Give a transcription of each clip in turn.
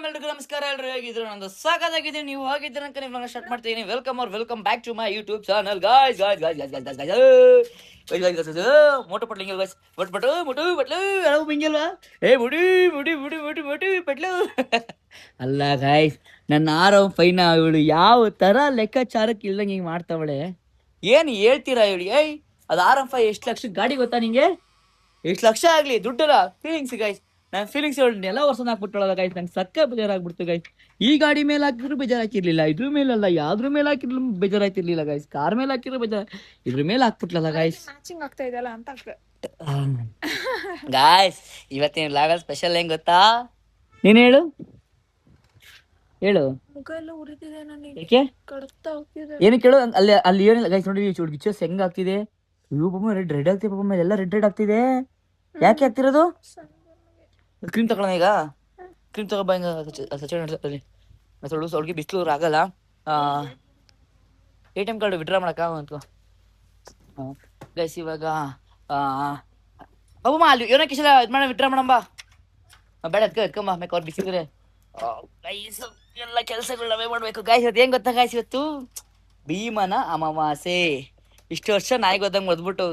ಎಲ್ರಿಗೂ ನಮಸ್ಕಾರ. ಎಲ್ರು ಹೇಗಿದ್ರು? ನಂದು ಸಾಕಾಗಿದೆ, ನೀವು ಹೋಗಿದ್ರೆ ಅಂತ ನೀವು ಸ್ಟಾರ್ಟ್ ಮಾಡ್ತೀನಿ. Welcome back to my YouTube channel guys. Motu ಪಟ್ಲಿಂಗ ಗಾಯ್ಸ್. ಮೊಟು ಪಟ್ಲು ಯಾವ ಬಿಂಗಿಲ್ವಾ? ಮುಡಿ ಮುಡಿ ಮುಡಿ ಮುಡಿ ಮುಡಿ ಪಟ್ಲು ಅಲ್ಲ ಗಾಯ್ಸ್, ನನ್ನ ಫೈನ ಇವಳು ಯಾವ ತರ ಲೆಕ್ಕಾಚಾರಕ್ಕೆ ಇಲ್ದಂಗೆ ಹಿಂಗೆ ಮಾಡ್ತಾವಳೆ. ಏನು ಹೇಳ್ತೀರಾ ಇವಳು? ಅದು R15 ಎಷ್ಟು ಲಕ್ಷ ಗಾಡಿ ಗೊತ್ತಾ ನಿಂಗೆ? ಎಷ್ಟು ಲಕ್ಷ ಆಗ್ಲಿ ದುಡ್ಡಲ್ಲ, ಫೀಲಿಂಗ್ಸ್ ಗಾಯ್ಸ್. ನಾನು ಫೀಲಿಂಗ್ಸ್ ಎಲ್ಲ ವರ್ಷ ಹಾಕ್ಬಿಟ್ಟೊಳಗ ಗಾಯ್ಸ್. ನಂಗೆ ಸಕ್ಕ ಬೇಜಾರಾಗ್ಬಿಡ್ತು ಗಾಯ್ಸ್. ಈ ಗಾಡಿ ಮೇಲೆ ಹಾಕಿದ್ರು ಬೇಜಾರಾಕಿರ್ಲಿಲ್ಲ, ಇದ್ರ ಮೇಲಲ್ಲ ಯಾವ್ದ್ರ ಮೇಲೆ ಹಾಕಿರ್ಲು ಬೇಜಾರಾಯ್ತಿರ್ಲಿಲ್ಲ ಗಾಯ್ಸ್. ಕಾರ್ ಮೇಲೆ ಹಾಕಿದ್ರು ಬೇಜಾರ, ಇದ್ರ ಮೇಲೆ ಹಾಕ್ಬಿಟ್ಲಲ್ಲ ಗಾಯ್ಸ್. ಮ್ಯಾಚಿಂಗ್ ಆಗ್ತಾ ಇದೆಯಲ್ಲ ಅಂತ ಗಾಯ್ಸ್, ಇವತ್ತಿನ ಲಾಗಲ್ ಸ್ಪೆಷಲ್ ಹೆಂಗ್ ಗೊತ್ತಾ? ನೀನ್ ಹೇಳು ಹೇಳು. ಮುಖ ಎಲ್ಲ ಉರಿತಿದೆ ನನಗೆ, ಯಾಕೆ ಕಡ್ತಾ ಹೋಗ್ತಿದೆ. ಏನು ಕೇಳು. ಅಲ್ಲಿ ಅಲ್ಲಿ ಏನಿಲ್ಲ ಗಾಯ್ಸ್, ನೋಡಿ ಗಿಚ್ಚಸ್ ಹೆಂಗ್ ಆಗ್ತಿದೆ. ಇವು ಪಾಪ ರೆಡ್ ಆಗ್ತಿದೆ, ಪಾಪ ಎಲ್ಲ ರೆಡ್ ಆಗ್ತಿದೆ. ಯಾಕೆ ಆಗ್ತಿರೋದು? ಕ್ರೀಮ್ ತಗೊಳ್ಳೋಣ ಈಗ. ಕ್ರೀಮ್ ತಗೊಬ. ಸಚಿನ್ ಅವ್ಳಿಗೆ ಬಿಸಿಲು ಆಗಲ್ಲ. ATM ಕಾರ್ಡ್ ವಿಡ್ರಾ ಮಾಡಕ್ಕ ಅಂತ ಗೈಸ್. ಇವಾಗ ಅಮ್ಮ ಅಲ್ಲಿ ಏನೋ ಕಿಶಲ ಇದು ಮಾಡ ವಿಡ್ರಾ ಮಾಡಂಬ. ಬೇಡ ಎತ್ಕೊಂಬ ಬೇಕು ಅವ್ರು ಬಿಸಿದ್ರೆ. ಗೈಸ್ ಎಲ್ಲ ಕೆಲಸಗಳು ನಾವೇ ಮಾಡ್ಬೇಕು ಗಾಯ್ಸ್. ಇವತ್ತು ಹೆಂಗ್ ಗೊತ್ತಾ ಗಾಯ್ಸ್, ಇವತ್ತು ಭೀಮನ ಅಮಾವಾಸ್ಯೆ. ಇಷ್ಟು ವರ್ಷ ನಾಯಿಗೆ ಹೋದಂಗೆ ಓದ್ಬಿಟ್ಟು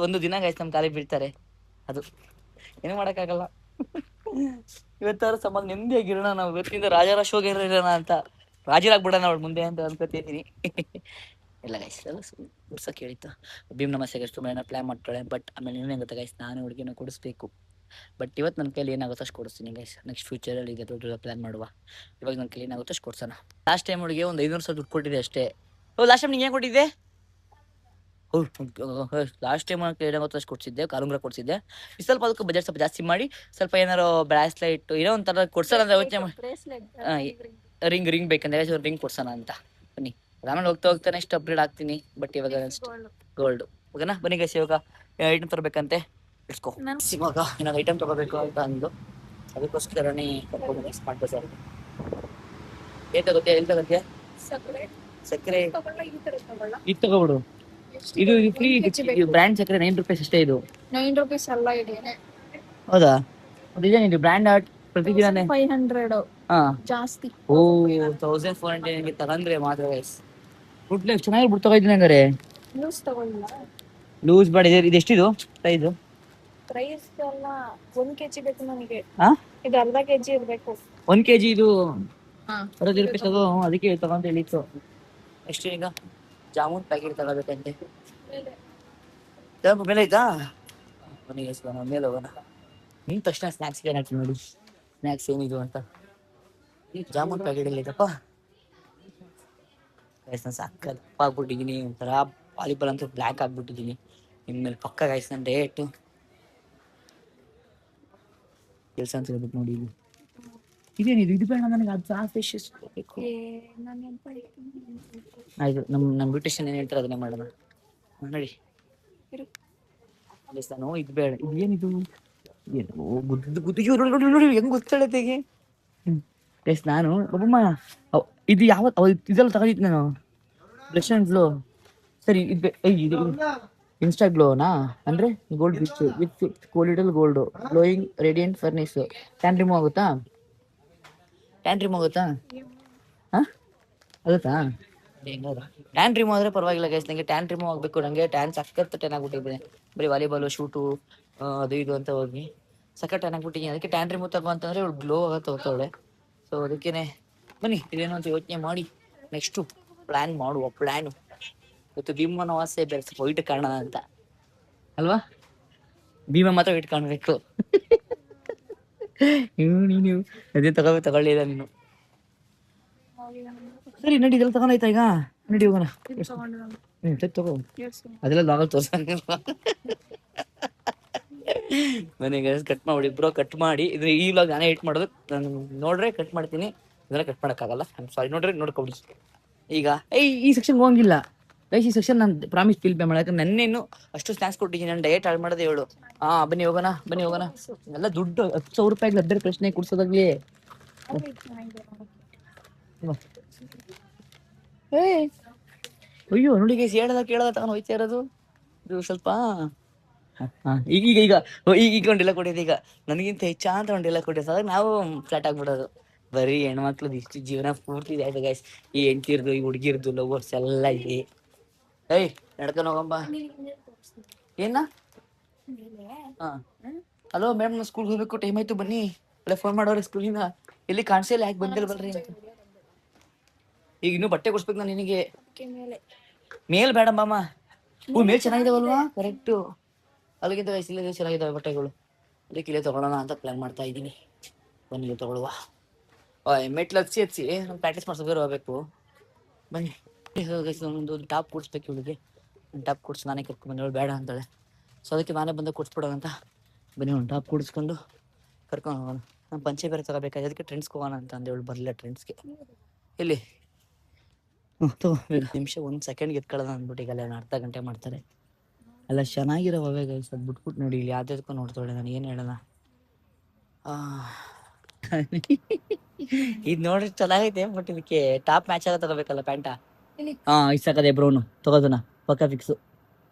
ಒಂದು ದಿನ ಗಾಯ್ಸ್ ನಮ್ಮ ಕಾಲಿಗೆ ಬೀಳ್ತಾರೆ. ಅದು ಏನು ಮಾಡೋಕ್ಕಾಗಲ್ಲ. ಇವತ್ತಾರು ಸಂಬಂಧ ನೆಮ್ಮದಿಯಾಗಿರೋಣ ನಾವು. ಇವತ್ತಿಂದ ರಾಜರಾಶೋಗಿರೋಣ ಅಂತ ರಾಜರಾಗ್ಬಿಡೋಣ ಅವಳು ಮುಂದೆ ಅಂತ ಅನ್ಕೋತಿದ್ದೀನಿ. ಎಲ್ಲ ಗೈಸ್ ಎಲ್ಲ ಗುಡ್ಸಕ್ಕೆ ಹೇಳಿತ್ತು. ಭೀಮ್ ನಮಸ್ತೆ ಅಷ್ಟು ಮೇಲೆ ಪ್ಲ್ಯಾನ್ ಮಾಡ್ತಾಳೆ. ಬಟ್ ಆಮೇಲೆ ಏನೇನು ಗೊತ್ತಾ ಗೈಸ್, ನಾನು ಹುಡುಗಿನ ಕೊಡಿಸ್ಬೇಕು. ಬಟ್ ಇವತ್ತು ನನ್ನ ಕೈಲಿ ಏನಾಗುತ್ತೋ ಅಷ್ಟು ಕೊಡಿಸ್ತೀನಿ ಗೈಸ್. ನೆಕ್ಸ್ಟ್ ಫ್ಯೂಚರಲ್ಲಿ ಈಗ ದೊಡ್ಡ ಪ್ಲ್ಯಾನ್ ಮಾಡುವ. ಇವಾಗ ನನ್ನ ಕೈಲಿ ಏನಾಗುತ್ತೋ ಅಷ್ಟು ಕೊಡ್ಸೋಣ. ಲಾಸ್ಟ್ ಟೈಮ್ ಹುಡುಗಿ ಒಂದು 500 ಸಾವಿರ ದುಡ್ಡು ಕೊಟ್ಟಿದೆ ಅಷ್ಟೇ. ಲಾಸ್ಟ್ ಟೈಮ್ ನಿಂಗೆ ಏನು ಕೊಟ್ಟಿದ್ದೆ? ಲಾಸ್ಟ್ ಟೈಮ್ ಏನಾಗುತ್ತೋ ಅಷ್ಟು ಕೊಡ್ಸಿದ್ದೆ, ಕಾಲುಂಗ್ರ ಕೊಡ್ಸಿದ್ದೆ. ಸ್ವಲ್ಪ ಅದಕ್ಕೆ ಬಜೆಟ್ ಸ್ವಲ್ಪ ಜಾಸ್ತಿ ಮಾಡಿ ಸ್ವಲ್ಪ ಏನಾರು ಬ್ರಾಸ್ಲೈಟ್ ಏನೋ ಒಂಥರ ಕೊಡ್ಸೋಣ ಅಂತ ಯೋಚನೆ ಮಾಡಿ. ರಿಂಗ್ ಬೇಕಂದ್ರೆ ರಿಂಗ್ ಕೊಡ್ಸೋಣ ಅಂತ ಬನ್ನಿ. ಆಮೇಲೆ ಹೋಗ್ತಾ ನೆಕ್ಸ್ಟ್ ಅಪ್ಗ್ರೇಡ್ ಆಗ್ತೀನಿ. ಬಟ್ ಇವಾಗ ಗೋಲ್ಡ್ ಓಕೆನಾ. ಬನ್ನಿ ಗೈಸ್, ಇವಾಗ ಐಟಮ್ ತರಬೇಕಂತೆ. ಇಟ್ಕೋ ಇವಾಗ ಏನಾದ್ರು ಐಟಮ್ ತಗೋಬೇಕು ಅಂತ ಅಂದು ಅದಕ್ಕೋಸ್ಕರನೇ ಸ್ಮಾರ್ಟ್ ಬಜಾರ್. ಏನ್ ತಗೋತೀಯ? ಎಲ್ಲಿ ತಗೋತೀಯ? ಸಕ್ಕರೆ ಇದು ತಗೋಬಿಡು. ಇದು ಫ್ರೀ ಬ್ರ್ಯಾಂಡ್ ಸಕ್ಕರೆ 9 ರೂಪೀಸ್ ಅಷ್ಟೇ. ಇದು 9 ರೂಪೀಸ್ ಅಲ್ಲ, ಇದೆ. ಹೌದಾ? ಇದು ಬ್ರ್ಯಾಂಡ್ ಪ್ರತಿದಿನ 500 ಜಾಸ್ತಿ. ಓ 1400 ತಗೊಂಡ್ರೆ ಮಾತ್ರ ಗೈಸ್. ಫುಡ್ ಚೆನ್ನಾಗಿ ಬಿಟ್ಟು ತಗೋತೀನಿ ಹಂಗಾರೆ. ಲೂಸ್ ತಗೊಳ್ಳಿಲ್ಲ, ಲೂಸ್ ಬೇಡ. ಇದು ಎಷ್ಟಿದು ಪ್ರೈಸು? ಪ್ರೈಸ್ ಎಲ್ಲ 1 kg ಬೇಕು ನನಗೆ. ಹಾ, ಇದು ಅರ್ಧ kg ಇರ್ಬೇಕು. 1 kg ಇದು 60 ರೂಪಾಯಿ ತಗೋ. ಅದಕ್ಕೆ ತಗೊಂತ ಹೇಳಿತ್ತು. ನೆಕ್ಸ್ಟ್ ಈಗ ಜಾಮೂನ್ ಪ್ಯಾಕೆಟ್ ತಗೋಬೇಕಂತೆ. ಮೇಲೆ ಆಯ್ತಾ? ಬನ್ನಿ ಗೈಸ್, ಮೇಲೆ ಹೋಗೋಣ. ನಿಂತ ತಕ್ಷಣ ಸ್ನ್ಯಾಕ್ಸ್ ಏನಾಗ್ತದೆ ನೋಡಿ. ಸ್ನ್ಯಾಕ್ಸ್ ಏನಿದು ಅಂತ ಜಾಮೂನ್ ಪ್ಯಾಕೆಟ್ ಎಲ್ಲ ಐತಪ್ಪ. ನಾನು ಸಾಕಪ್ಪ ಆಗ್ಬಿಟ್ಟಿದ್ದೀನಿ. ಒಂಥರ ವಾಲಿಬಾಲ್ ಅಂತೂ ಬ್ಲ್ಯಾಕ್ ಆಗ್ಬಿಟ್ಟಿದ್ದೀನಿ. ಇನ್ಮೇಲೆ ಪಕ್ಕ ಗಾಯ್ಸ್ ನನ್ನ ಡೇಟು ಕೆಲಸ ಅಂತ ಹೇಳ್ಬಿಟ್ಟು ನೋಡಿ. ಇದೇನಿದು? ಇದು ಬೇಡ ನನಗೆ, ಅದು ಫಿಶಸ್ ಬೇಕು. ಆಯ್ತು, ನಮ್ಮ ಬ್ಯೂಟಿಷಿಯನ್ ಏನು ಹೇಳ್ತಾರೆ ಅದನ್ನೇ ಮಾಡೋಣ ನೋಡಿ. ನಾನು ಇದು ಬೇಡ. ಇದು ಏನಿದು? ಏನು ಗುದ್ದು ನೋಡಿ ಹೆಂಗ್ ಗೊತ್ತಾಳತೆಗೆ. ಎಸ್ ನಾನು ಒಬ್ಬಮ್ಮ ಇದು ಇದೆಲ್ಲ ತಗೊಂಡಿತ್ತು ನಾನು. Blush and glow. ಸರಿ ಇದು ಇನ್ಸ್ಟಾ ಗ್ಲೋನಾ ಅಂದರೆ gold with colloidal gold glowing radiant ಫರ್ನಿಸು. ಟ್ಯಾನ್ ರಿಮೂವ್ ಆಗುತ್ತಾ? ಹಾಂ ಆಗುತ್ತಾ? ಟ್ಯಾನ್ ರಿಮೂವ್ ಆದರೆ ಪರವಾಗಿಲ್ಲ ಗೈಸ್. ನನಗೆ ಟ್ಯಾನ್ ರಿಮೂವ್ ಆಗಬೇಕು. ನನಗೆ ಟ್ಯಾನ್ ಸಖತ್ ಟ್ಯಾನ್ ಆಗ್ಬಿಟ್ಟಿದ್ದೀನಿ. ಬರೀ ವಾಲಿಬಾಲು ಶೂಟು ಅದು ಇದು ಅಂತ ಹೋಗಿ ಸಖತ್ ಟ್ಯಾನ್ ಆಗ್ಬಿಟ್ಟಿದ್ದೀನಿ. ಅದಕ್ಕೆ ಟ್ಯಾನ್ ರಿಮೂವ್ ತಗೋ ಅಂತಂದರೆ ಇವಳು ಗ್ಲೋ ಆಗತ್ತೆ ಹೋಗ್ತಾವಳೆ. ಸೊ ಅದಕ್ಕೇ ಬನ್ನಿ ಇದೇನು ಅಂತ ಯೋಚನೆ ಮಾಡಿ ನೆಕ್ಸ್ಟು ಪ್ಲ್ಯಾನ್ ಮಾಡುವ. ಪ್ಲ್ಯಾನು ಇವತ್ತು ಭೀಮನ ವಾಸೆ ಬೇರೆ ಸ್ವಲ್ಪ ವೈಟ್ ಕಾರಣ ಅಂತ ಅಲ್ವಾ? ಭೀಮ ಮಾತ್ರ ವೈಟ್ ಕಾಣಬೇಕು. ನೀನು ಅದೇ ತಗೊಳ್ಳಿಲ್ಲ ನೀನು. ಸರಿ ನಡಿ, ಇದೆಲ್ಲ ತಗೊಂಡಾಯ್ತಾ ಈಗ? ನಡಿ ಹೋಗೋಣ. ತಗೋ. ಅದೆಲ್ಲ ಲಾಗಲ್ ತೋರ್ಸಂಗಿಲ್ಲ. ನನಗೆ ಕಟ್ ಮಾಡಿ ಬ್ರೋ, ಕಟ್ ಮಾಡಿ. ಇದ್ರ ಈ ವ್ಲಾಗ್ ನಾನೇ ಎಡಿಟ್ ಮಾಡೋದು. ನಾನು ನೋಡ್ರೆ ಕಟ್ ಮಾಡ್ತೀನಿ, ಇದೆಲ್ಲ ಕಟ್ ಮಾಡೋಕ್ಕಾಗಲ್ಲ. ಸಾರಿ, ನೋಡ್ರೆ ನೋಡ್ಕೊಬಿಡಿ. ಈಗ ಈ ಸೆಕ್ಷನ್ಗೆ ಹೋಗಿಲ್ಲ ಗೈಸ್. ಈ ಸೆಕ್ಷನ್ ನಾನು ಪ್ರಾಮಿಸ್ ಫೀಲ್ ಪೇ ಮಾಡೋಕೆ. ನನ್ನೇನು ಅಷ್ಟು ಸ್ನ್ಯಾಕ್ಸ್ ಕೊಟ್ಟಿದ್ದೀನಿ. ನಾನು ಡಯಟ್ ಹಾಳು ಮಾಡೋದು ಹೇಳು. ಬನ್ನಿ ಹೋಗೋಣ. ಎಲ್ಲ ದುಡ್ಡು 10,000 ರೂಪಾಯಿಗೆ ಲಬ್ಬರ್ ಪ್ರಶ್ನೆ ಕುಡ್ಸೋದಾಗ್ಲಿ. ಅಯ್ಯೋ ನೋಡಿ ಗೈಸ್, ಕೇಳದ ತಗೊಂಡು ಹೋಯ್ತಾ ಇರೋದು. ಇದು ಸ್ವಲ್ಪ ಈಗ ಒಂಡೆಲ್ಲ ಕೊಟ್ಟಿದ್ದೆ. ಈಗ ನನಗಿಂತ ಹೆಚ್ಚ ಅಂತ ಒಂಡೆಲ್ಲ ಕೊಟ್ಟಿದ್ದೆ. ಅದಾಗ ನಾವು ಫ್ಲಾಟ್ ಆಗ್ಬಿಡೋದು. ಬರೀ ಹೆಣ್ಮಕ್ಳದ್ದು ಇಷ್ಟು ಜೀವನ ಪೂರ್ತಿ ಇದೆ ಆಯ್ತು ಗೈಸ್. ಈ ಹೆಂಡ್ತಿರ್ದು ಈ ಹುಡುಗಿರ್ದು ಲವರ್ಸ್ ಎಲ್ಲ ಇದೆ. ಏಯ್ ನಡ್ಕೊಂಡು ಹೋಗಂಬ. ಏನ ಹಾ ಹಲೋ ಮೇಡಮ್, ಸ್ಕೂಲ್ಗೆ ಹೋಗ್ಬೇಕು, ಟೈಮ್ ಆಯ್ತು ಬನ್ನಿ. ಅಲ್ಲೇ ಫೋನ್ ಮಾಡೋರು ಸ್ಕೂಲಿಂದ. ಎಲ್ಲಿ ಕಾಣಿಸಿಲ್ಲ, ಯಾಕೆ ಬಂದಿಲ್ಲ ಬಲ್ರಿ ಅಂತ. ಈಗ ಇನ್ನೂ ಬಟ್ಟೆ ಕೊಡ್ಸ್ಬೇಕು ನಾನು ನಿನಗೆ. ಮೇಲ್ ಬೇಡಮ್ಮ. ಮೇಲ್ ಚೆನ್ನಾಗಿದಾವಲ್ವಾ? ಕರೆಕ್ಟು. ಅಲ್ಲಿಗಿಂತ ವಯಸ್ಸಿಲ್ಲ ಚೆನ್ನಾಗಿದ್ದಾವೆ ಬಟ್ಟೆಗಳು. ಅದಕ್ಕೆ ಇಲ್ಲೇ ತಗೊಳ್ಳೋಣ ಅಂತ ಪ್ಲಾನ್ ಮಾಡ್ತಾ ಇದ್ದೀನಿ. ಬನ್ನಿ ತಗೊಳ್ಳುವ. ಮೆಟ್ಲು ಹಚ್ಚಿ ನಾನು ಪ್ರಾಕ್ಟೀಸ್ ಮಾಡ್ಸೋಕೆ ಹೋಗ್ಬೇಕು. ಬನ್ನಿ ಒಂದು ಟಾಪ್ ಕೊಡಿಸ್ಬೇಕು ಇವಳಿಗೆ. ಟಾಪ್ ಕೊಡ್ಸಿ ನಾನೇ ಕರ್ಕೊಂಡು ಬಂದವಳು ಬೇಡ ಅಂತಾಳೆ. ಸೊ ಅದಕ್ಕೆ ನಾನೇ ಬಂದು ಕೊಡಿಸ್ಬಿಡೋಣ ಅಂತ. ಬನ್ನಿ ಒಂದು ಟಾಪ್ ಕೊಡಿಸ್ಕೊಂಡು ಕರ್ಕೊಂಡು ಹೋಗೋಣ. ನಾನು ಪಂಚೆ ಬೇರೆ ತಗೋಬೇಕಾಗಿ ಅದಕ್ಕೆ ಟ್ರೆಂಡ್ಸ್ಗೆ ಹೋಗೋಣ ಅಂತ ಅಂದೇವಳು. ಬರಲಿಲ್ಲ ಟ್ರೆಂಡ್ಸ್ಗೆ. ಇಲ್ಲಿ ತಗೋ ನಿಮಿಷ 1 ಸೆಕೆಂಡ್ಗೆ ಎತ್ಕೊಳ್ಳೋಣ ಅಂದ್ಬಿಟ್ಟು ಈಗ ಅಲ್ಲ ಅರ್ಧ ಗಂಟೆ ಮಾಡ್ತಾರೆ. ಅಲ್ಲ ಚೆನ್ನಾಗಿರೋ ಅವೇ ಗೈಸ್, ಅದು ಬಿಟ್ಬಿಟ್ಟು ನೋಡಿ ಇಲ್ಲಿ ಯಾವ್ದಕ್ಕೂ ನೋಡ್ತಾಳೆ. ನಾನು ಏನು ಹೇಳೋಣ, ಇದು ನೋಡ್ರಿ ಚೆನ್ನಾಗೈತೆ, ಬಟ್ ಇದಕ್ಕೆ ಟಾಪ್ ಮ್ಯಾಚ್ ಆಗ ತಗೋಬೇಕಲ್ಲ ಪ್ಯಾಂಟ. ಇಷ್ಟ ಸಾಕದೆ ಬ್ರೌನು ತಗೋದನ ಪಕ್ಕ ಫಿಕ್ಸು.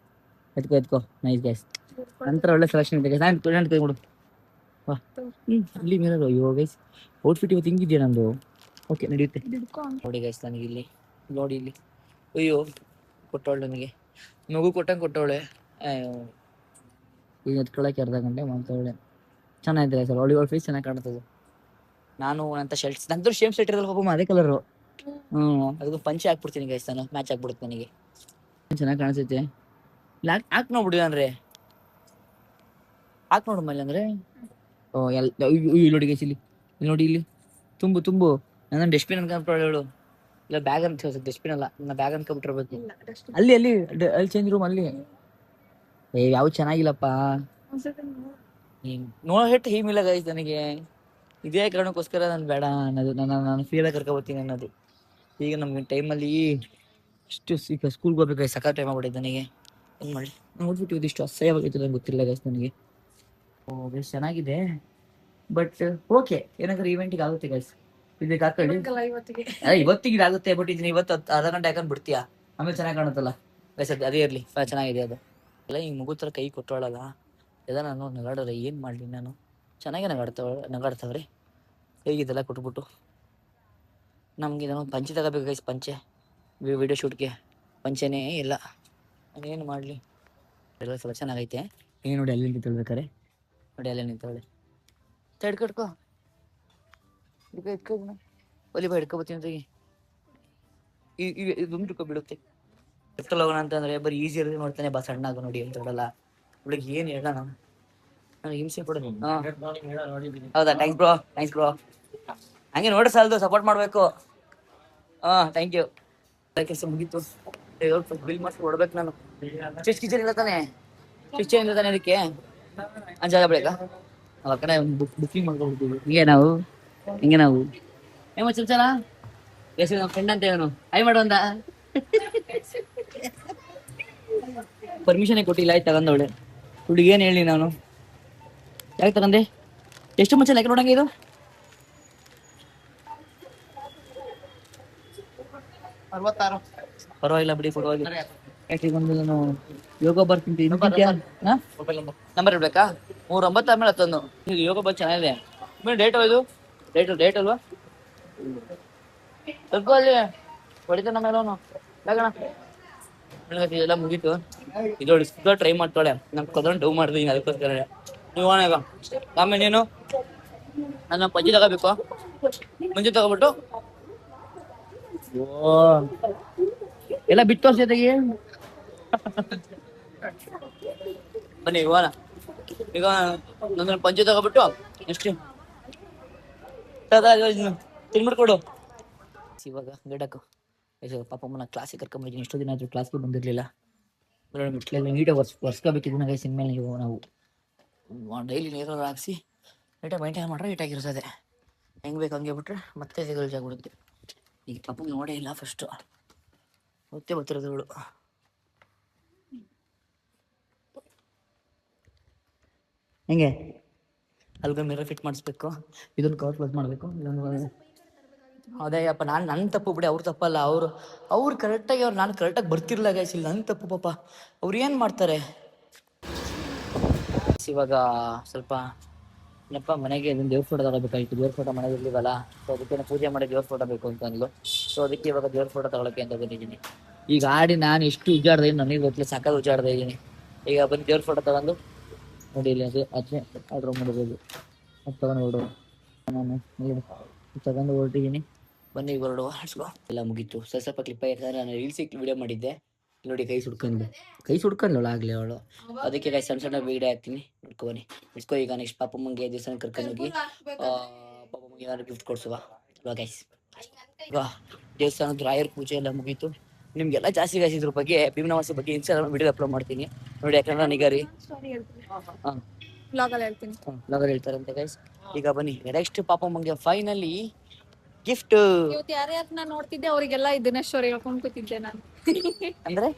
ಎತ್ಕೋ nice guys. ನಂತರ ಒಳ್ಳೆ ಸೆಲೆಕ್ಷನ್ ಇದೆ. ನಾನು ಕೈ ಕೊಡು. ವಾ ಇಲ್ಲಿ ಮೇಲೆ ಅಯ್ಯೋ ಗೈಸ್, ಔಟ್ಫಿಟ್ ಇವತ್ತು ಹಿಂಗಿದೆಯಾ ನಂದು. ಓಕೆ ನಡೆಯುತ್ತೆ ನೋಡಿ ಗೈಸ್. ನನಗೆ ಇಲ್ಲಿ ನೋಡಿ ಇಲ್ಲಿ ಅಯ್ಯೋ ಕೊಟ್ಟವಳೆ ನನಗೆ, ಮಗು ಕೊಟ್ಟಂಗೆ ಕೊಟ್ಟವಳೆ. ಈಗ ಎತ್ಕೊಳ್ಳೋಕೆ ಅರ್ಧ ಗಂಟೆ ಮಾಡ್ತಾವಳೆ. ಚೆನ್ನಾಗಿದೆ ಸರ್, ಅವಳಿ ಫೇಸ್ ಚೆನ್ನಾಗಿ ಕಾಣ್ತದೆ. ನಾನು ಅಂತ ಶರ್ಟ್ಸ್ ನಂತರ ಸೇಮ್ ಶರ್ಟ್ ಇರಲ್ಲ ಪಾಪ, ಅದೇ ಕಲರು. ಅದಕ್ಕೆ ಪಂಚೆ ಹಾಕ್ಬಿಡ್ತೀನಿ ಗೈಸ್, ನಾನು ಮ್ಯಾಚ್ ಆಗ್ಬಿಡುತ್ತೆ ನನಗೆ. ಚೆನ್ನಾಗಿ ಕಾಣಿಸುತ್ತೆ. ಹಾಕ್ ನೋಡ್ಬಿಡಿ ಅಂದ್ರೆ ಹಾಕ್ ನೋಡು ಮೇಲೆ ಅಂದ್ರೆ. ನೋಡಿ ಗೈಸ್, ಇಲ್ಲಿ ನೋಡಿ, ಇಲ್ಲಿ ತುಂಬು ನನ್ನ ಡಸ್ಟ್ಬಿನ್ ಅನ್ಕೊಂಡ್ಬಿಟ್ಟು ಹೇಳು. ಇಲ್ಲ ಬ್ಯಾಗ್ ಅಂತ ಡಸ್ಟ್ಬಿನ್ ಅಲ್ಲ, ನನ್ನ ಬ್ಯಾಗ್ ಅನ್ಕೊಂಡ್ಬಿಟ್ಟಿರ್ಬೇಕು. ಅಲ್ಲಿ ಚೇಂಜ್ ರೂಮ್ ಅಲ್ಲಿ. ಯಾವ ಚೆನ್ನಾಗಿಲ್ಲಪ್ಪ ನೋಡ್ಬಿಟ್ಟು ಹೀಮಿಲ್ಲ ಗೈಸ್ ನನಗೆ. ಇದೇ ಕಾರಣಕ್ಕೋಸ್ಕರ ನಾನು ಬೇಡ ಅನ್ನೋದು. ನಾನು ಫೀಲಾಗಿ ಕರ್ಕೊಬರ್ತೀನಿ ಅನ್ನೋದು. ಈಗ ನಮ್ಗೆ ಟೈಮಲ್ಲಿ ಇಷ್ಟು ಈಗ ಸ್ಕೂಲ್ಗೆ ಹೋಗ್ಬೇಕು, ಸಕ್ಕ ಟೈಮ್ ಆಗ್ಬಿಟ್ಟಿದೆ ನನಗೆ. ಏನು ಮಾಡಿ ನೋಡ್ಬಿಟ್ಟು ಇದಿಷ್ಟು ಅಸಹ್ಯವಾಗಿತ್ತು, ನಂಗೆ ಗೊತ್ತಿಲ್ಲ ಗೈಸ್ ನನಗೆ. ಗೈಸ್ ಚೆನ್ನಾಗಿದೆ, ಬಟ್ ಓಕೆ ಏನಾದ್ರು ಈವೆಂಟಿಗೆ ಆಗುತ್ತೆ ಗೈಸ್. ಇದಕ್ಕೆ ಹಾಕೊಳ್ಳಿ ಇವತ್ತಿಗೆ ಇದಾಗುತ್ತೆ. ಬಟ್ ಇದನ್ನ ಇವತ್ತು ಅರ್ಧ ಗಂಟೆ ಹಾಕೊಂಡು ಬಿಡ್ತೀಯಾ, ಆಮೇಲೆ ಚೆನ್ನಾಗಿ ಕಾಣುತ್ತಲ್ಲ ಗೈಸ್. ಅದೇ ಇರಲಿ, ಚೆನ್ನಾಗಿದೆ ಅದು ಎಲ್ಲ. ಹಿಂಗೆ ಮಗು ಥರ ಕೈ ಕೊಟ್ಟೋಳಲ್ಲ ಎಲ್ಲ. ನಾನು ನಗಾಡೋಲ್ಲ, ಏನು ಮಾಡಲಿ ನಾನು. ಚೆನ್ನಾಗೇ ನಗಾಡ್ತಾವ್ರೆ ಹೇಗಿದ್ದೆಲ್ಲ ಕೊಟ್ಬಿಟ್ಟು. ನಮಗೆ ನಾನು ಪಂಚೆ ತಗೋಬೇಕು ಗೈಸ್. ಪಂಚೆ ವಿಡಿಯೋ ಶೂಟ್ಗೆ ಪಂಚೆನೇ ಇಲ್ಲ. ನಾನೇನು ಮಾಡಲಿ, ಎಲ್ಲ ಸ್ವಲ್ಪ ಚೆನ್ನಾಗೈತೆ. ಏನು ನೋಡಿ ಅಲ್ಲಿ ನಿಂತಳ್ಬೇಕಾರೆ, ನೋಡಿ ಅಲ್ಲೇ ನಿಂತವಳೆ. ಹಿಡ್ಕೊ ಒಲಿ ಬಾ, ಹಿಡ್ಕೊಬತ್ತೀನಿ ಅಂತ. ಇದೊಂದು ಹಿಡ್ಕೊ ಬಿಡುತ್ತೆ. ಎತ್ತಲ್ಲ ಹೋಗೋಣ ಅಂತಂದ್ರೆ ಬರೀ ಈಸಿ ಇರೋದು ನೋಡ್ತಾನೆ. ಬಾ ಸಣ್ಣಾಗ ನೋಡಿ ಅಂತ ಹೇಳಲ್ಲ ಹುಡುಗಿ. ಏನು ಹೇಳ ನಾನು ಹಿಂಸೆ ಕೊಡ. ಹೌದಾ, ಥ್ಯಾಂಕ್ಸ್ ಬ್ರೋ. ಹಂಗೆ ನೋಡ್ರಿ ಸಾಲದು, ಸಪೋರ್ಟ್ ಮಾಡಬೇಕು. Thank you. ಕೆಲಸ ಮುಗೀತು. ಬಿಲ್ ಮಾಡ್ಸಿ ಕೊಡ್ಬೇಕು ನಾನು. ಕಿಚನ್ ಇಲ್ಲ ತಾನೆ, ಇಲ್ಲ ತಾನೆ. ಅದಕ್ಕೆ ಜಾಗ ಬೆಳಕ ಅವಕ್ಕನೆ ಬುಕ್ಕಿಂಗ್ ಮಾಡ್ಕೊಡ್ತೀವಿ. ಹಿಂಗೆ ನಾವು ಏಮ ಚಲ್ಸಲ ಎಷ್ಟು ನಮ್ಮ ಫ್ರೆಂಡ್ ಅಂತ ಏನು ಐ ಮಾಡೋಂದ ಪರ್ಮಿಷನ್ ಕೊಟ್ಟಿಲ್ಲ. ಆಯ್ತು ತಗೊಂಡವಳೆ ಹುಡುಗಿ. ಏನು ಹೇಳಿ ನಾನು ಯಾಕೆ ತಗೊಂಡೆ? ಎಷ್ಟು ಮುಂಚೆ ಲೆಕ್ಕ ನೋಡಂಗೆ ಇದು? ಪರವಾಗಿಲ್ಲ ಬಿಡಿ, ಪರವಾಗಿಲ್ಲ. ಯಾಕೆ ನಾನು ಯೋಗ ಬರ್ತೀನಿ. ನಂಬರ್ ಇಡ್ಬೇಕಾ? 3:09 ಆದ್ಮೇಲೆ 10. ಈಗ ಯೋಗ ಬರ್ ಚೆನ್ನಾಗಿದೆ. ಡೇಟ್ ಇದು ಡೇಟ್ ಅಲ್ವಾ? ತಗೋ ಅಲ್ಲಿ ಹೊಡಿತ ನಮ್ಮ ಮೇಲವನು ಬೇಗಣ. ಎಲ್ಲ ಮುಗೀತು. ಇದೊಳ ಟ್ರೈ ಮಾಡ್ತಾಳೆ. ನಮ್ಗೆ ಕದೊಂಡು ಡೌ ಮಾಡಿದೀನಿ, ಅದಕ್ಕೋಸ್ಕರ. ನೀವು ಈಗ ಆಮೇಲೆ ನೀನು ನನ್ನ ಪಂಜಿ ತಗೋಬೇಕು. ಮುಂಜಿ ತಗೋಬಿಟ್ಟು ಎಲ್ಲ ಬಿಟ್ಟು ತೋರ್ಸಿ ಜೊತೆಗೆ ಬನ್ನಿ. ಈಗ ನನ್ನ ಪಂಚೆ ತಗೋಬಿಟ್ಟು ಎಷ್ಟು ತಿನ್ಬಿಟ್ಕೊಡು. ಇವಾಗ ಗಿಡಕ್ಕೂ ಪಾಪಮ್ಮನ ಕ್ಲಾಸಿಗೆ ಕರ್ಕೊಂಬಂದಿದ್ದೀನಿ. ಎಷ್ಟೋ ದಿನ ಆದರೂ ಕ್ಲಾಸ್ಗೆ ಬಂದಿರಲಿಲ್ಲ. ಮೆಟ್ಲೆಲ್ಲ ನೀಟಾಗಿ ಒರ್ಸ್ಕೋಬೇಕಿದ್ದು ನನಗೆ. ಸಿನ್ಮೇಲೆ ನಾವು ಡೈಲಿ ನೀರಲ್ಲಿ ಹಾಕ್ಸಿ ನೀಟಾಗಿ ಮೈಂಟೈನ್ ಮಾಡ್ರೆ ನೀಟಾಗಿರ್ತದೆ. ಹೆಂಗೆ ಬೇಕು ಹಂಗೆ ಬಿಟ್ರೆ ಮತ್ತೆ ಸಿಗಲ್ಜಾಗ ಬಿಡುತ್ತೆ. ಈಗ ಪಾಪ ನೋಡೇ ಇಲ್ಲ ಫಸ್ಟು, ಮತ್ತೆ ಗೊತ್ತಿರೋದವಳು. ಹೆಂಗೆ ಅಲ್ಗ ಮಿರರ್ ಫಿಟ್ ಮಾಡಿಸ್ಬೇಕು, ಇದನ್ನು ಕವರ್ ಕ್ಲೋಸ್ ಮಾಡಬೇಕು. ಅದೇ ಅಪ್ಪ, ನನ್ನ ತಪ್ಪು ಬಿಡಿ, ಅವ್ರ ತಪ್ಪಲ್ಲ. ಅವ್ರು ಕರೆಕ್ಟಾಗಿ ನಾನು ಕರೆಕ್ಟಾಗಿ ಬರ್ತಿರ್ಲಿಲ್ಲ ಗೈಸ್. ಇಲ್ಲಿ ನನ್ನ ತಪ್ಪು ಪಾಪ. ಅವ್ರು ಏನು ಮಾಡ್ತಾರೆ? ಇವಾಗ ಸ್ವಲ್ಪ ಏನಪ್ಪ ಮನೆಗೆ ಇದೊಂದು ದೇವ್ರ ಫೋಟೋ ತಗೋಬೇಕಾಗಿತ್ತು. ದೇವ್ರ ಫೋಟೋ ಮನೆಗೆ ಇರ್ಲಿವಲ್ಲ, ಸೊ ಅದಕ್ಕೆ ಪೂಜೆ ಮಾಡಿ ದೇವ್ರ ಫೋಟೋ ಬೇಕು ಅಂತ ಅಂದ್ಲು. ಸೊ ಅದಕ್ಕೆ ಇವಾಗ ದೇವ್ರ ಫೋಟೋ ತಗೊಳಕ್ಕೆ ಅಂತ ಬಂದಿದ್ದೀನಿ. ಈಗ ಆಡಿ ನಾನು ಎಷ್ಟು ಉಜ್ಜಾಡ್ದೆ ನನಗೆ ಗೊತ್ತಿಲ್ಲ, ಸಕ್ಕತ್ ಉಜ್ಜಾಡ್ತಾ ಇದ್ದೀನಿ. ಈಗ ಬಂದು ದೇವ್ರ ಫೋಟೋ ತಗೊಂಡು ನೋಡಿ ಇಲ್ಲಿ ಅದು ಅದನ್ನೇ ಆರ್ಡ್ರ್ ಮಾಡ್ಬೋದು. ಅದು ತಗೊಂಡು ಹೊರಡು ನಾನು ತಗೊಂಡು ಹೊರಟಿದ್ದೀನಿ. ಬನ್ನಿ ಹೊರಡುವ ಎಲ್ಲ ಮುಗೀತು. ಸ್ವಲ್ಪ ಕ್ಲಿಪ್ ಆಯ್ತಾರೆ. ನಾನು ರೀಲ್ಸಿಗೆ ವಿಡಿಯೋ ಮಾಡಿದ್ದೆ ನೋಡಿ, ಕೈ ಸುಡ್ಕೊಂಡ್ಲು ಆಗ್ಲಿ ಅವಳು. ಅದಕ್ಕೆ ಕೈ ಸಣ್ಣ ಸಣ್ಣ ವಿಡಿಯೋ ಹಾಕ್ತೀನಿ, ನೋಡ್ಕೊ ಬನ್ನಿ. ಇಟ್ಕೋ. ಈಗ ನೆಕ್ಸ್ಟ್ ಪಾಪಮ್ಮಂಗೆ ದೇವಸ್ಥಾನ ಕರ್ಕೊಂಡೋಗಿ ಪಾಪಮ್ಮಂಗೆ ಏನಾದ್ರು ಗಿಫ್ಟ್ ಕೊಡ್ಸುವ ಅಲ್ವಾ ಗೈಸ್. ಈಗ ದೇವಸ್ಥಾನದ ರಾಯರ್ ಪೂಜೆ ಎಲ್ಲ ಮುಗೀತು. ನಿಮ್ಗೆಲ್ಲ ಜಾಸ್ತಿ ಇದ್ರ ಬಗ್ಗೆ ಭೀಮನವಾಸಿ ಬಗ್ಗೆ ಇನ್ಸ್ಟಾಗ್ರಾಮ್ ವಿಡಿಯೋ ಅಪ್ಲೋಡ್ ಮಾಡ್ತೀನಿ ನೋಡಿ. ಯಾಕಂದ್ರೆ ನನಗರಿ ಬ್ಲಾಗಲ್ಲಿ ಹೇಳ್ತಾರಂತೆ ಗೈಸ್. ಈಗ ಬನ್ನಿ ನೆಕ್ಸ್ಟ್ ಪಾಪಮ್ಮಂಗೆ ಫೈನಲಿ ಗಿಫ್ಟ್. ಇವತ್ತು ಯಾರ್ಯಾರನ್ನ ನೋಡ್ತಿದ್ದೆ ಅವರಿಗೆಲ್ಲ ಇದನ್ನ ಸ್ಟೋರಿ ಹೇಳ್ಕೊಂಡ್ ಕೂತಿದ್ದೆ ನಾನು. ಅಂದ್ರೆ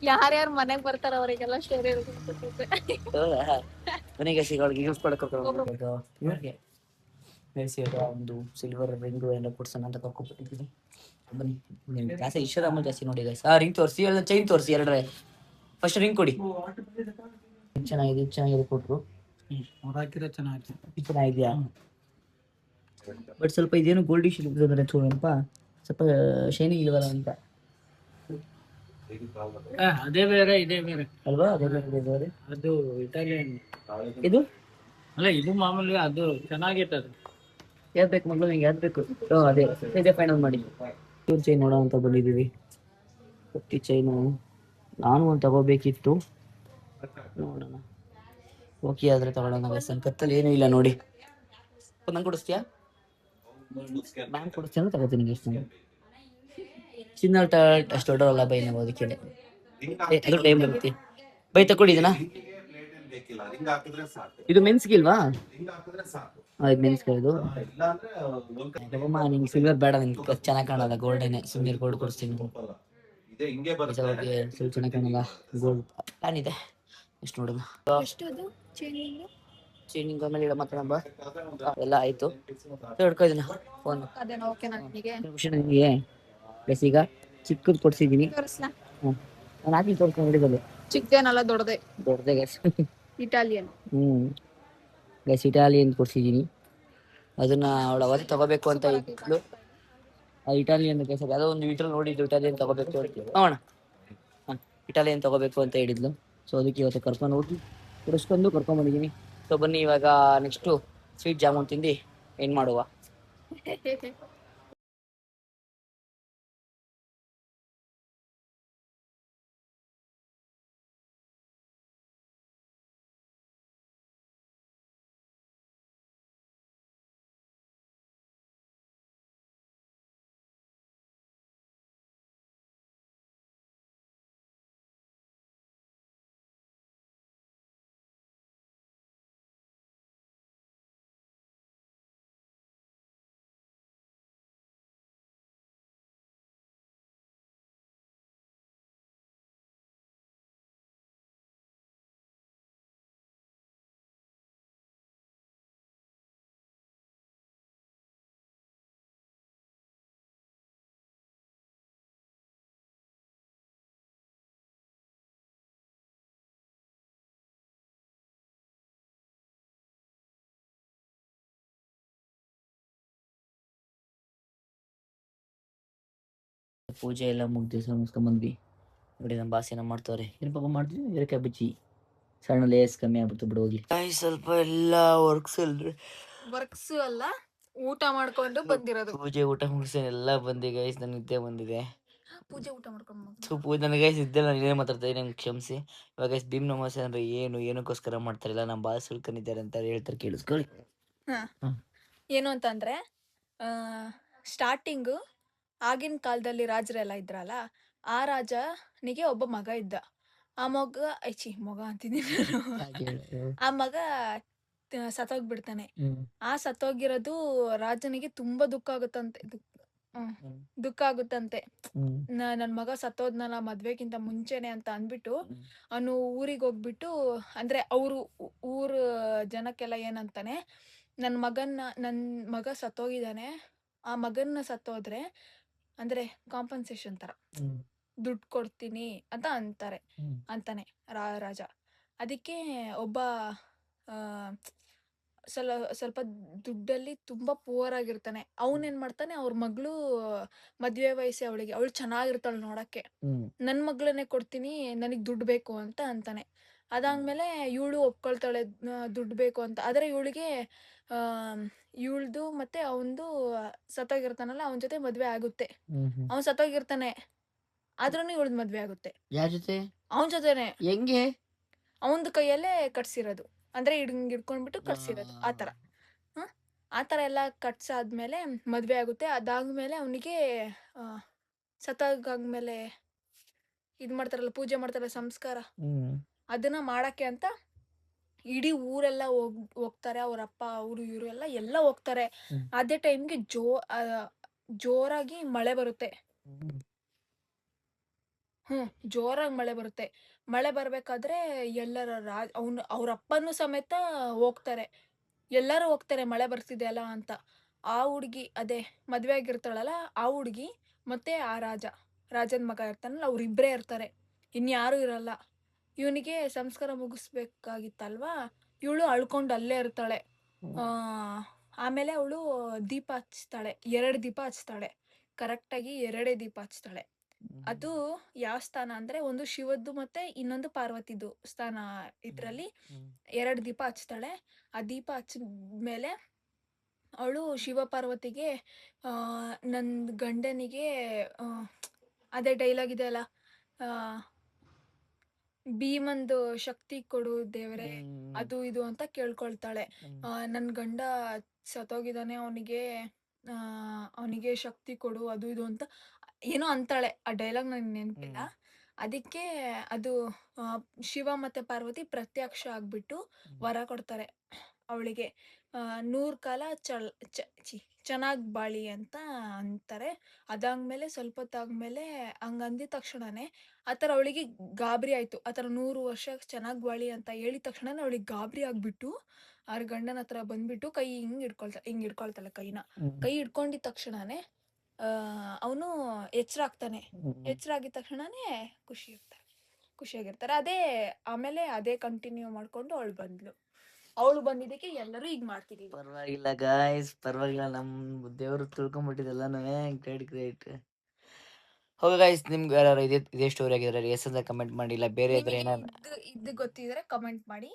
ಯಾರ್ಯಾರು ಮನೆಗ್ ಬರ್ತಾರ ಅವರಿಗೆಲ್ಲ ಸ್ಟೋರಿ ಹೇಳ್ಕೊಂಡ್ ಕೂತಿದ್ದೆ. ಮನೆಗೆ ಸಿಗೋಳಿಗೆ ಗಿಫ್ಟ್ ಕೊಡಕ್ಕೆ ಇವ್ರಿಗೆ ಒಂದು ಸಿಲ್ವರ್ ರಿಂಗ್ ಎಲ್ಲ ಕೊಡ್ಸೋಣ ಅಂತ ಕರ್ಕೊಬಿಟ್ಟಿದ್ದೀನಿ. ಬನ್ನಿ ನಿಮ್ಗೆ ಜಾಸ್ತಿ ಇಷ್ಟರಾಮ ಜಾಸ್ತಿ ನೋಡಿ ಗೈಸ್. ರಿಂಗ್ ತೋರಿಸಿ, ಚೈನ್ ತೋರಿಸಿ. ಎರಡರೆ ಫಸ್ಟ್ ರಿಂಗ್ ಕೊಡಿ. ಚೆನ್ನಾಗಿದೆ ಕೊಟ್ರು. ಚೆನ್ನಾಗಿದ್ಯಾ? ಬಟ್ ಸ್ವಲ್ಪ ಇದೇನು ಗೋಲ್ಡಿ ಶಿಲ್ದ್ರೆ ಏನಪ್ಪ, ಸ್ವಲ್ಪ ಶೈನಿಂಗ್ ಇಲ್ವಲ್ಲ ಅಂತ. ಅದೇ ಬೇರೆ ಇದೇ ಬೇರೆ ಅಲ್ವಾ? ಅದೇ ಬೇರೆ. ಅದು ಇಟಾಲಿಯನ್. ಇದು ಅಲ್ಲ, ಇದು ಮಾಮೂಲಿ. ಅದು ಚೆನ್ನಾಗಿರ್ತದೆ. ಯಾವ್ದು ಬೇಕು ಮಗಳು? ನಿಂಗೆ ಯಾವ್ದು ಬೇಕು? ಅದೇ ಇದೇ ಫೈನಲ್ ಮಾಡಿ. ಇವ್ರು ಚೈನ್ ನೋಡೋ ಅಂತ ಬಂದಿದ್ದೀವಿ. ಕತ್ತಿ ಚೈನು ನಾನು ಒಂದು ತಗೋಬೇಕಿತ್ತು, ನೋಡೋಣ. ಓಕೆ ಆದ್ರೆ ತಗೊಳ್ಳೋಣ. ಕತ್ತಲ್ಲಿ ಏನೂ ಇಲ್ಲ ನೋಡಿ. ನಂಗೆ ಕೊಡಿಸ್ತೀಯಾ? ನಾನು ಕೊಡಿಸ್ತೀನಿ ಅಂದ್ರೆ ತಗೋತೀನಿ. ಎಷ್ಟು ಚಿನ್ನ ಅಷ್ಟು ದೊಡ್ಡವಲ್ಲ ಬೈ, ನಾವು ಅದಕ್ಕೆ ಅದು ಟೈಮ್ ಬರುತ್ತೆ. ಬೈ ತಗೊಳ್ಳಿ ಇದನ್ನ. ಇದು ಮೆನ್ಸ್ಗೆ ಇಲ್ವಾ? ಇದು ಮೆನ್ಸ್ಗೆ. ಇದು ನಿಂಗೆ ಸಿಲ್ವರ್ ಬೇಡ, ನಿಂಗೆ ಚೆನ್ನಾಗಿ ಕಾಣಲ್ಲ. ಗೋಲ್ಡೇನೆ, ಸುಮ್ಮನೆ ಗೋಲ್ಡ್ ಕೊಡಿಸ್ತೀನಿ. ಚೆನ್ನಾಗಿ ಕಾಣಲ್ಲ ಗೋಲ್ಡ್ ಪ್ಲಾನ್ ಇದೆ. ಎಷ್ಟು ನೋಡೋಣ. ಚೈನಿಂಗ್ ಆಮೇಲೆ ಇಡ ಮಾತಾಡೋಣ. ಎಲ್ಲ ಆಯ್ತು. ಹಿಡ್ಕೊ ಇದನ್ನ ಫೋನ್. ನಿಮಗೆ ಪ್ಲಸ್ ಈಗ ಚಿಕ್ಕದು ಕೊಡ್ಸಿದ್ದೀನಿ. ನಾನು ಹಾಕಿ ತೋರಿಸ್ಕೊಂಡು ಹಿಡಿದಲ್ಲಿ. ಚಿಕ್ಕದೇನಲ್ಲ, ದೊಡ್ಡದೇ. Gas Italian. ಗ್ಯಾಸ್ ಇಟಾಲಿಯನ್ ಕೊಡ್ಸಿದ್ದೀನಿ. ಅದನ್ನ ಅವಳು ಅವತ್ತು ತಗೋಬೇಕು ಅಂತ ಇದ್ಲು. ಇಟಾಲಿಯನ್ ಗ್ಯಾಸ್ ಯಾವುದೋ ಒಂದು ಇಟ್ರಲ್ಲಿ ನೋಡಿದ್ದು ಇಟಾಲಿಯನ್ ತಗೋಬೇಕು ಅಂತ. ನೋಡೋಣ, ಇಟಾಲಿಯನ್ ತಗೋಬೇಕು ಅಂತ ಹೇಳಿದ್ಲು. ಸೊ ಅದಕ್ಕೆ ಇವತ್ತು ಕರ್ಕೊಂಡು ಹೋಗಿ ಕುಡಿಸ್ಕೊಂಡು ಕರ್ಕೊಂಡ್ಬಂದಿದ್ದೀನಿ. ಸೊ ಬನ್ನಿ ಇವಾಗ ನೆಕ್ಸ್ಟು ಸ್ವೀಟ್ ಜಾಮೂನ್ ತಿಂದು ಏನು ಮಾಡುವ. ಪೂಜೆ ಎಲ್ಲ ಮುಗ್ದು ಮುಗಿಸ್ಕೊಂಡ್ಬಂದ್ವಿ ನೋಡಿ. ನಮ್ಮ ಬಾಸೇನ ಮಾಡ್ತವ್ರೆ. ಏನು ಪಾಪ ಮಾಡ್ತೀವಿ? ಹೀರೆಕಾಯಿ ಬಜ್ಜಿ. ಸಣ್ಣ ಲೇಸ್ ಕಮ್ಮಿ ಆಗ್ಬಿಡ್ತು ಬಿಡು, ಹೋಗ್ಲಿ. ಸ್ವಲ್ಪ ಎಲ್ಲ ವರ್ಕ್ಸ್ ಅಲ್ಲ, ಊಟ ಮಾಡ್ಕೊಂಡು ಬಂದಿರೋದು. ಪೂಜೆ ಊಟ ಮುಗಿಸಿ ಎಲ್ಲ ಬಂದಿ ಗೈಸ್. ನನಗೆ ನಿದ್ದೆ ಬಂದಿದೆ. ಪೂಜೆ ಊಟ ಮಾಡ್ಕೊಂಡು ಪೂಜೆ ನನಗೆ ಗೈಸ್ ಇದ್ದೆ. ನಾನು ಏನೇ ಮಾತಾಡ್ತಾ ನಂಗೆ ಕ್ಷಮಿಸಿ. ಇವಾಗ ಗೈಸ್ ಭೀಮ್ ನಮಾಸೆ ಅಂದ್ರೆ ಏನಕ್ಕೋಸ್ಕರ ಮಾಡ್ತಾರಿಲ್ಲ, ನಮ್ಮ ಬಾಸ್ ಉಳ್ಕೊಂಡಿದ್ದಾರೆ ಅಂತ ಹೇಳ್ತಾರೆ, ಕೇಳಿಸ್ಕೊಳ್ಳಿ. ಏನು ಅಂತಂದ್ರೆ, ಸ್ಟಾರ್ಟಿಂಗು ಆಗಿನ ಕಾಲದಲ್ಲಿ ರಾಜರೆಲ್ಲ ಇದ್ರಲ್ಲ, ಆ ರಾಜನಿಗೆ ಒಬ್ಬ ಮಗ ಇದ್ದ. ಆ ಮಗ ಅಂತಿದ್ದೀನಿ ಆ ಮಗ ಸತ್ತೋಗ್ಬಿಡ್ತಾನೆ. ಆ ಸತ್ತೋಗಿರೋದು ರಾಜನಿಗೆ ತುಂಬಾ ದುಃಖ ಆಗುತ್ತಂತೆ. ನನ್ ಮಗ ಸತ್ತೋದ್ನಲ್ಲ ಮದ್ವೆಗಿಂತ ಮುಂಚೆನೆ ಅಂತ ಅಂದ್ಬಿಟ್ಟು ಅವನು ಊರಿಗೆ ಹೋಗ್ಬಿಟ್ಟು, ಅಂದ್ರೆ ಊರ ಜನಕ್ಕೆಲ್ಲ ಏನಂತಾನೆ, ನನ್ ಮಗ ಸತ್ತೋಗಿದ್ದಾನೆ, ಆ ಮಗನ್ನ ಸತ್ತೋದ್ರೆ ಅಂದ್ರೆ ಕಾಂಪನ್ಸೇಷನ್ ತರ ದುಡ್ಡು ಕೊಡ್ತೀನಿ ಅಂತ ಅಂತಾನೆ ರಾಜ. ಅದಕ್ಕೆ ಒಬ್ಬ ಸ್ವಲ್ಪ ದುಡ್ಡಲ್ಲಿ ತುಂಬಾ ಪುವರ್ ಆಗಿರ್ತಾನೆ. ಅವನೇನ್ ಮಾಡ್ತಾನೆ, ಅವ್ರ ಮಗಳು ಮದ್ವೆ ವಯಸ್ಸೆ ಅವಳಿಗೆ, ಅವಳು ಚೆನ್ನಾಗಿರ್ತಾಳೆ ನೋಡಕ್ಕೆ. ನನ್ ಮಗಳನ್ನೇ ಕೊಡ್ತೀನಿ, ನನಗ್ ದುಡ್ಡು ಬೇಕು ಅಂತ ಅಂತಾನೆ. ಅದಾದ್ಮೇಲೆ ಇವಳು ಒಪ್ಕೊಳ್ತಾಳೆ ದುಡ್ಡು ಬೇಕು ಅಂತ. ಆದ್ರೆ ಇವಳಿಗೆ ಇವಳ್ದು ಮತ್ತೆ ಅವಂದು ಸತ್ತೋಗಿರ್ತಾನಲ್ಲ, ಅವನ ಜೊತೆ ಮದ್ವೆ ಆಗುತ್ತೆ. ಅವ್ನ್ ಸತ್ತೋಗಿರ್ತಾನೆ, ಆದ್ರೂನು ಇವಳ್ದು ಮದ್ವೆ ಆಗುತ್ತೆ ಯಾರ ಜೊತೆ? ಅವನ ಜೊತೆನೆ. ಹೆಂಗೆ? ಅವಂದು ಕೈಯಲ್ಲೇ ಕಟ್ಸಿರೋದು, ಅಂದ್ರೆ ಹಿಂಗ್ ಹಿಡ್ಕೊಂಡ್ಬಿಟ್ಟು ಕಟ್ಸಿರೋದು ಆತರ. ಆತರ ಎಲ್ಲ ಕಟ್ಸಾದ್ಮೇಲೆ ಮದ್ವೆ ಆಗುತ್ತೆ. ಅದಾದ್ಮೇಲೆ ಅವನಿಗೆ ಸತ್ತಾಗ್ಮೇಲೆ ಇದ್ ಮಾಡ್ತಾರಲ್ಲ, ಪೂಜೆ ಮಾಡ್ತಾರಲ್ಲ, ಸಂಸ್ಕಾರ, ಅದನ್ನ ಮಾಡಕ್ಕೆ ಅಂತ ಇಡೀ ಊರೆಲ್ಲ ಹೋಗ್ತಾರೆ. ಅವ್ರ ಅಪ್ಪ, ಅವರು ಇವರು ಎಲ್ಲ ಹೋಗ್ತಾರೆ. ಅದೇ ಟೈಮ್ಗೆ ಜೋರಾಗಿ ಮಳೆ ಬರುತ್ತೆ. ಜೋರಾಗಿ ಮಳೆ ಬರುತ್ತೆ. ಮಳೆ ಬರ್ಬೇಕಾದ್ರೆ ಎಲ್ಲರ ಅವ್ರ ಅಪ್ಪನೂ ಸಮೇತ ಹೋಗ್ತಾರೆ. ಎಲ್ಲರೂ ಹೋಗ್ತಾರೆ ಮಳೆ ಬರ್ತಿದೆ ಅಲ್ಲ ಅಂತ. ಆ ಹುಡ್ಗಿ, ಅದೇ ಮದ್ವೆ ಆಗಿರ್ತಾಳಲ್ಲ ಆ ಹುಡ್ಗಿ ಮತ್ತೆ ಆ ರಾಜನ್ ಮಗ ಇರ್ತಾನಲ್ಲ, ಅವ್ರಿಬ್ರೇ ಇರ್ತಾರೆ, ಇನ್ಯಾರು ಇರಲ್ಲ. ಇವನಿಗೆ ಸಂಸ್ಕಾರ ಮುಗಿಸ್ಬೇಕಾಗಿತ್ತಲ್ವಾ, ಇವಳು ಅಳ್ಕೊಂಡು ಅಲ್ಲೇ ಇರ್ತಾಳೆ. ಆಮೇಲೆ ಅವಳು ದೀಪ ಹಚ್ತಾಳೆ, 2 ದೀಪ ಹಚ್ತಾಳೆ, ಕರೆಕ್ಟಾಗಿ 2 ದೀಪ ಹಚ್ತಾಳೆ. ಅದು ಯಾವ ಸ್ಥಾನ ಅಂದ್ರೆ, ಒಂದು ಶಿವದ್ದು ಮತ್ತೆ ಇನ್ನೊಂದು ಪಾರ್ವತಿದು ಸ್ಥಾನ. ಇದ್ರಲ್ಲಿ 2 ದೀಪ ಹಚ್ತಾಳೆ. ಆ ದೀಪ ಹಚ್ಚಿದ್ಮೇಲೆ ಅವಳು ಶಿವ ಪಾರ್ವತಿಗೆ ನನ್ ಗಂಡನಿಗೆ ಅದೇ ಡೈಲಾಗ್ ಇದೆ ಅಲ್ಲ, ಭೀಮಂದು ಶಕ್ತಿ ಕೊಡು ದೇವ್ರೆ, ಅದು ಇದು ಅಂತ ಕೇಳ್ಕೊಳ್ತಾಳೆ. ನನ್ ಗಂಡ ಸತ್ತೋಗಿದ್ದಾನೆ, ಅವನಿಗೆ ಶಕ್ತಿ ಕೊಡು, ಅದು ಇದು ಅಂತ ಏನೋ ಅಂತಾಳೆ. ಆ ಡೈಲಾಗ್ ನನ್ಗೆ ನೆನಪಿಲ್ಲ. ಅದಕ್ಕೆ ಅದು ಶಿವ ಮತ್ತೆ ಪಾರ್ವತಿ ಪ್ರತ್ಯಕ್ಷ ಆಗ್ಬಿಟ್ಟು ವರ ಕೊಡ್ತಾರೆ ಅವಳಿಗೆ. 100 ಕಾಲ ಚೆನ್ನಾಗ್ ಬಾಳಿ ಅಂತ ಅಂತಾರೆ. ಅದಾದ್ಮೇಲೆ ಸ್ವಲ್ಪ ಹೊತ್ತಾದ್ಮೇಲೆ ಹಂಗಂದಿದ ತಕ್ಷಣನೇ ಆತರ ಅವಳಿಗೆ ಗಾಬರಿ ಆಯ್ತು. ಆತರ 100 ವರ್ಷ ಚೆನ್ನಾಗ್ ಬಾಳಿ ಅಂತ ಹೇಳಿದ ತಕ್ಷಣನೇ ಅವಳಿಗೆ ಗಾಬರಿ ಆಗ್ಬಿಟ್ಟು ಅವ್ರ ಗಂಡನ ಹತ್ರ ಬಂದ್ಬಿಟ್ಟು ಕೈ ಹಿಂಗ್ ಹಿಡ್ಕೊಳ್ತಾಳೆ ಕೈನ. ಕೈ ಹಿಡ್ಕೊಂಡಿದ ತಕ್ಷಣನೇ ಅವನು ಎಚ್ಚರ ಆಗ್ತಾನೆ. ಎಚ್ಚರ ಆಗಿದ ತಕ್ಷಣನೇ ಖುಷಿಯಾಗಿರ್ತಾರೆ. ಆಮೇಲೆ ಅದೇ ಕಂಟಿನ್ಯೂ ಮಾಡ್ಕೊಂಡು ಅವಳು ಬಂದಿದ್ದಕ್ಕೆ ಎಲ್ಲರೂ ಈಗ ಮಾಡ್ತಿದೀವಿ. ಪರವಾಗಿಲ್ಲ ಗಾಯ್ಸ್, ಪರವಾಗಿಲ್ಲ. ನಮ್ ದೇವ್ರು ತಿಳ್ಕೊಂಡ್ಬಿಟ್ಟಿದ್ದೆಲ್ಲಾನು. ಗ್ರೇಟ್. ಹೋಗ ಗಾಯ್ಸ್, ನಿಮ್ಗೆ ಯಾರು ಇದೇ ಸ್ಟೋರಿ ಆಗಿದ್ರೆ ಎಸ್ ಅಂತ ಕಮೆಂಟ್ ಮಾಡಿ. ಇಲ್ಲ ಬೇರೆ ಇದ್ರೆ ಇದು ಗೊತ್ತಿದ್ರೆ ಕಮೆಂಟ್ ಮಾಡಿ.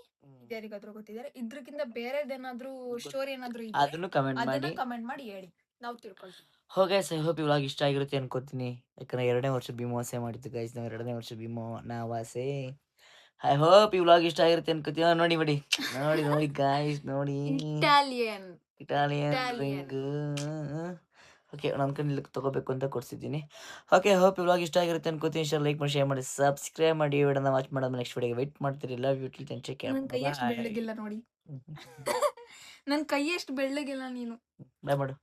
ಯಾರಿಗಾದ್ರೂ ಗೊತ್ತಿದ್ರೆ, ಇದ್ರಕ್ಕಿಂತ ಬೇರೆದೇನಾದ್ರೂ ಸ್ಟೋರಿ ಏನಾದ್ರೂ ಅದನ್ನು ಕಮೆಂಟ್ ಮಾಡಿ. ಕಮೆಂಟ್ ಮಾಡಿ ಹೇಳಿ, ನಾವು ತಿಳ್ಕೊಳ್ತೀವಿ. ಗೈಸ್, ಐ ಹೋಪ್ ಇವಾಗ ಇಷ್ಟ ಆಗಿರುತ್ತೆ ಅನ್ಕೋತೀನಿ. ಯಾಕಂದ್ರೆ 2ನೇ ವರ್ಷ ಭೀಮವಾಸೆ ಮಾಡಿದ್ದು ಗೈಸ್, ನಾವು 2ನೇ ವರ್ಷ ಭೀಮನಾವಾಸೆ. ಐ ಹೋಪ್ ಈ ವ್ಲಾಗ್ ಇಷ್ಟ ಆಗಿರುತ್ತೆ ಅನ್ಕೋತೀವಿ. ನೋಡಿ ಗಾಯ್ಸ್, ನೋಡಿ ಇಟಾಲಿಯನ್ ರಿಂಗ್. ಓಕೆ, ನನ್ನ ಕೈಲಿ ತಗೋಬೇಕು ಅಂತ ಕೊಡ್ಸಿದ್ದೀನಿ. ಓಕೆ, ಹೋಪ್ ಈ ವ್ಲಾಗ್ ಇಷ್ಟ ಆಗಿರುತ್ತೆ ಅನ್ಕೋತೀನಿ. ಇಷ್ಟ ಲೈಕ್ ಮಾಡಿ, ಶೇರ್ ಮಾಡಿ, ಸಬ್ಸ್ಕ್ರೈಬ್ ಮಾಡಿ. ವಿಡಿಯೋನ ವಾಚ್ ಮಾಡೋದು ನೆಕ್ಸ್ಟ್ ವಿಡಿಯೋಗೆ ವೆಯ್ಟ್ ಮಾಡ್ತೀರಿ. Love you till then, take care. ನನ್ನ ಕೈ ಎಷ್ಟು ಬೆಳ್ಳಗಿಲ್ಲ ನೋಡಿ. ನನ್ನ ಕೈ ಎಷ್ಟು ಬೆಳ್ಳಗಿಲ್ಲ ನೀನು. ಬಾಯ್ ಮಾಡು.